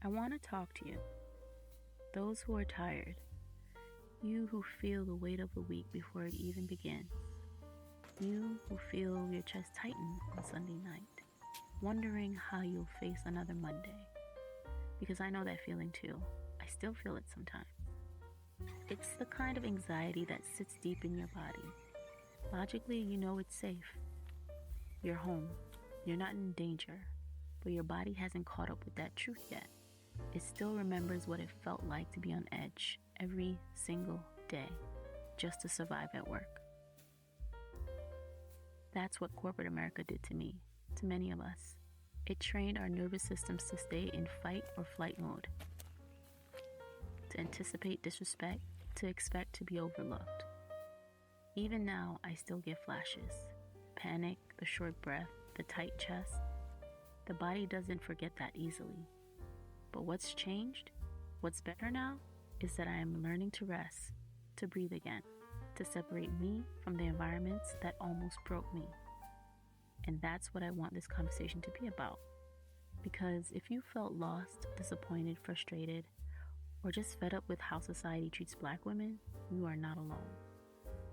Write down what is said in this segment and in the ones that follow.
I want to talk to you, those who are tired, you who feel the weight of the week before it even begins, you who feel your chest tighten on Sunday night, wondering how you'll face another Monday. Because I know that feeling too. I still feel it sometimes. It's the kind of anxiety that sits deep in your body. Logically, you know it's safe. You're home. You're not in danger. But your body hasn't caught up with that truth yet. It still remembers what it felt like to be on edge every single day just to survive at work. That's what corporate America did to me, to many of us. It trained our nervous systems to stay in fight or flight mode, to anticipate disrespect, to expect to be overlooked. Even now, I still get flashes. Panic, the short breath, the tight chest. The body doesn't forget that easily. But what's changed? What's better now is that I am learning to rest, to breathe again, to separate me from the environments that almost broke me. And that's what I want this conversation to be about. Because if you felt lost, disappointed, frustrated, or just fed up with how society treats Black women, you are not alone.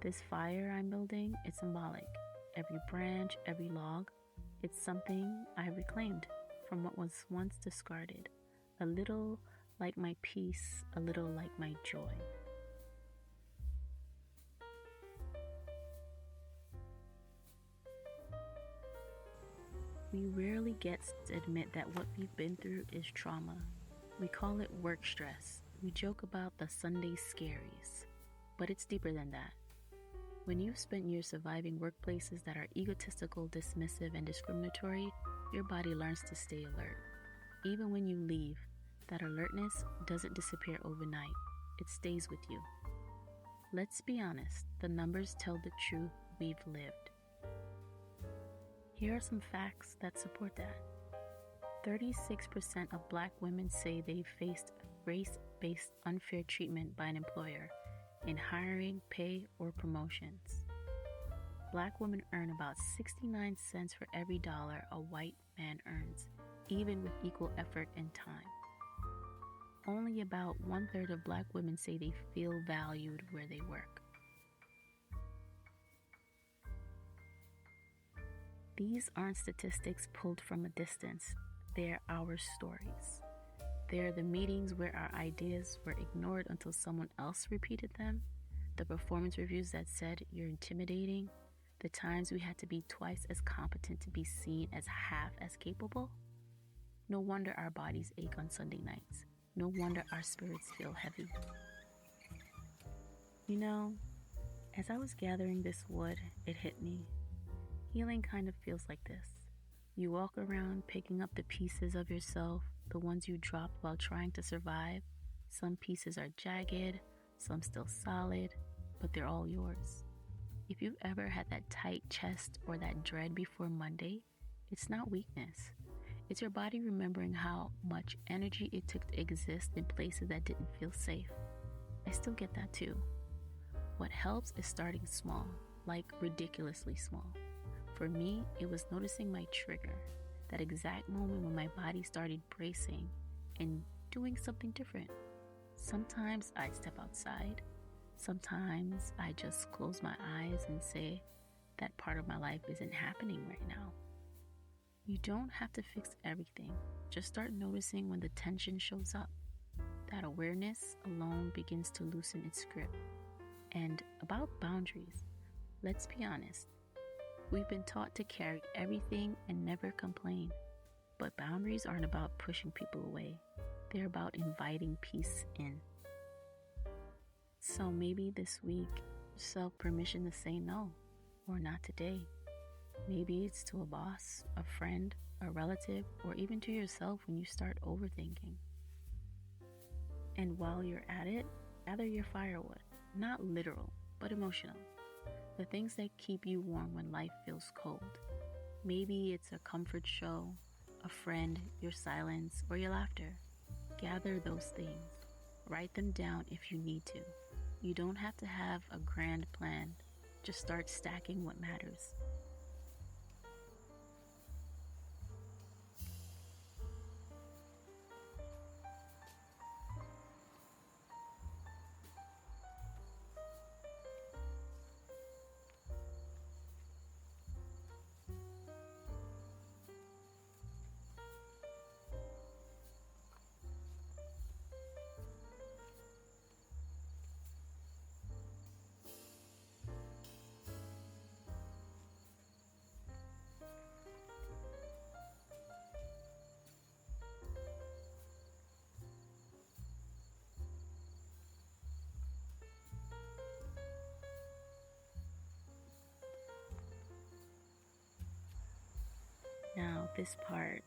This fire I'm building is symbolic. Every branch, every log, it's something I reclaimed from what was once discarded. A little like my peace, a little like my joy. We rarely get to admit that what we've been through is trauma. We call it work stress. We joke about the Sunday scaries. But it's deeper than that. When you've spent years surviving workplaces that are egotistical, dismissive, and discriminatory, your body learns to stay alert. Even when you leave, that alertness doesn't disappear overnight. It stays with you. Let's be honest, the numbers tell the truth we've lived. Here are some facts that support that. 36% of Black women say they've faced race-based unfair treatment by an employer in hiring, pay, or promotions. Black women earn about 69 cents for every dollar a white man earns, even with equal effort and time. Only about 1/3 of Black women say they feel valued where they work. These aren't statistics pulled from a distance. They're our stories. They're the meetings where our ideas were ignored until someone else repeated them, the performance reviews that said you're intimidating, the times we had to be twice as competent to be seen as half as capable. No wonder our bodies ache on Sunday nights. No wonder our spirits feel heavy. You know, as I was gathering this wood, it hit me. Healing kind of feels like this. You walk around picking up the pieces of yourself, the ones you dropped while trying to survive. Some pieces are jagged, some still solid, but they're all yours. If you've ever had that tight chest or that dread before Monday, it's not weakness. It's your body remembering how much energy it took to exist in places that didn't feel safe. I still get that too. What helps is starting small, like ridiculously small. For me, it was noticing my trigger, that exact moment when my body started bracing and doing something different. Sometimes I'd step outside. Sometimes I just close my eyes and say, that part of my life isn't happening right now. You don't have to fix everything. Just start noticing when the tension shows up. That awareness alone begins to loosen its grip. And about boundaries, let's be honest. We've been taught to carry everything and never complain. But boundaries aren't about pushing people away. They're about inviting peace in. So maybe this week, yourself permission to say no, or not today. Maybe it's to a boss, a friend, a relative, or even to yourself when you start overthinking. And while you're at it, gather your firewood. Not literal, but emotional. The things that keep you warm when life feels cold. Maybe it's a comfort show, a friend, your silence, or your laughter. Gather those things. Write them down if you need to. You don't have to have a grand plan. Just start stacking what matters. this part,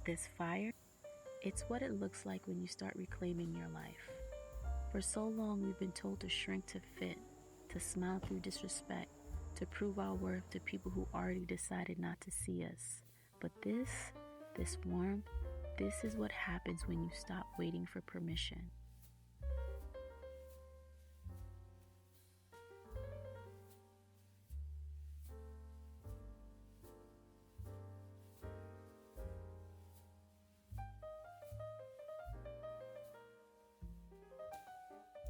this fire, it's what it looks like when you start reclaiming your life. For so long, we've been told to shrink to fit, to smile through disrespect, to prove our worth to people who already decided not to see us. But this warmth, this is what happens when you stop waiting for permission.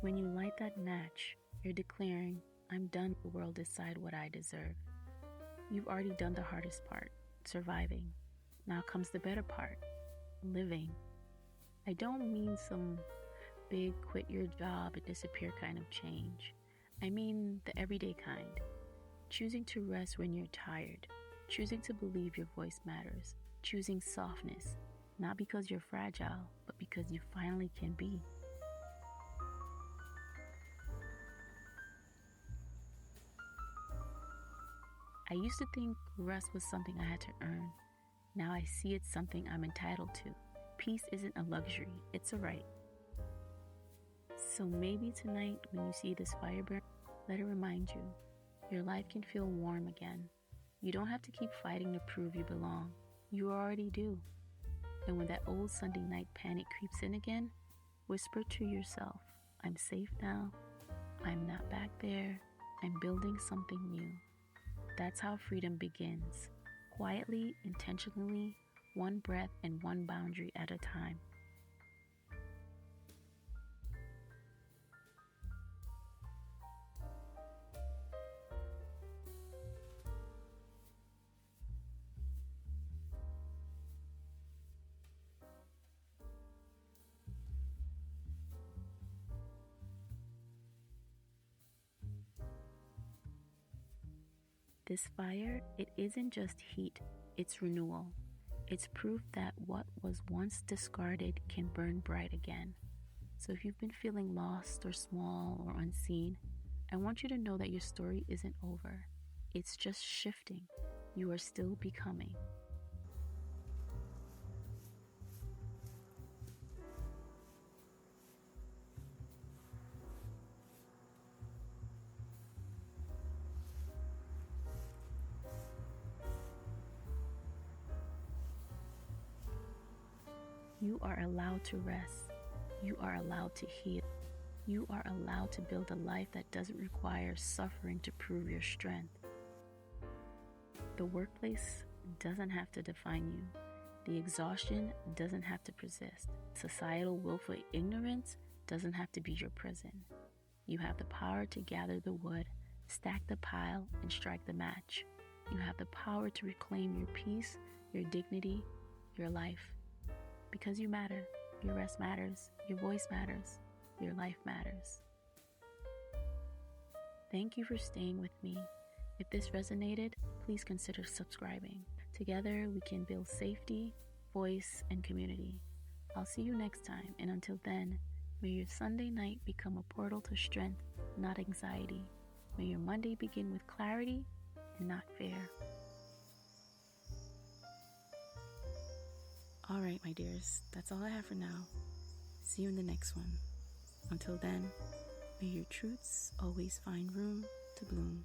When you light that match, you're declaring, I'm done. The world decide what I deserve. You've already done the hardest part, surviving. Now comes the better part, living. I don't mean some big quit your job and disappear kind of change. I mean the everyday kind. Choosing to rest when you're tired. Choosing to believe your voice matters. Choosing softness, not because you're fragile, but because you finally can be. I used to think rest was something I had to earn. Now I see it's something I'm entitled to. Peace isn't a luxury, it's a right. So maybe tonight when you see this fire burn, let it remind you, your life can feel warm again. You don't have to keep fighting to prove you belong. You already do. And when that old Sunday night panic creeps in again, whisper to yourself, I'm safe now. I'm not back there. I'm building something new. That's how freedom begins. Quietly, intentionally, one breath and one boundary at a time. This fire, it isn't just heat, it's renewal. It's proof that what was once discarded can burn bright again. So if you've been feeling lost or small or unseen, I want you to know that your story isn't over. It's just shifting. You are still becoming. You are allowed to rest. You are allowed to heal. You are allowed to build a life that doesn't require suffering to prove your strength. The workplace doesn't have to define you. The exhaustion doesn't have to persist. Societal willful ignorance doesn't have to be your prison. You have the power to gather the wood, stack the pile, and strike the match. You have the power to reclaim your peace, your dignity, your life. Because you matter. Your rest matters. Your voice matters. Your life matters. Thank you for staying with me. If this resonated, please consider subscribing. Together, we can build safety, voice, and community. I'll see you next time, and until then, may your Sunday night become a portal to strength, not anxiety. May your Monday begin with clarity and not fear. All right, my dears, that's all I have for now. See you in the next one. Until then, may your truths always find room to bloom.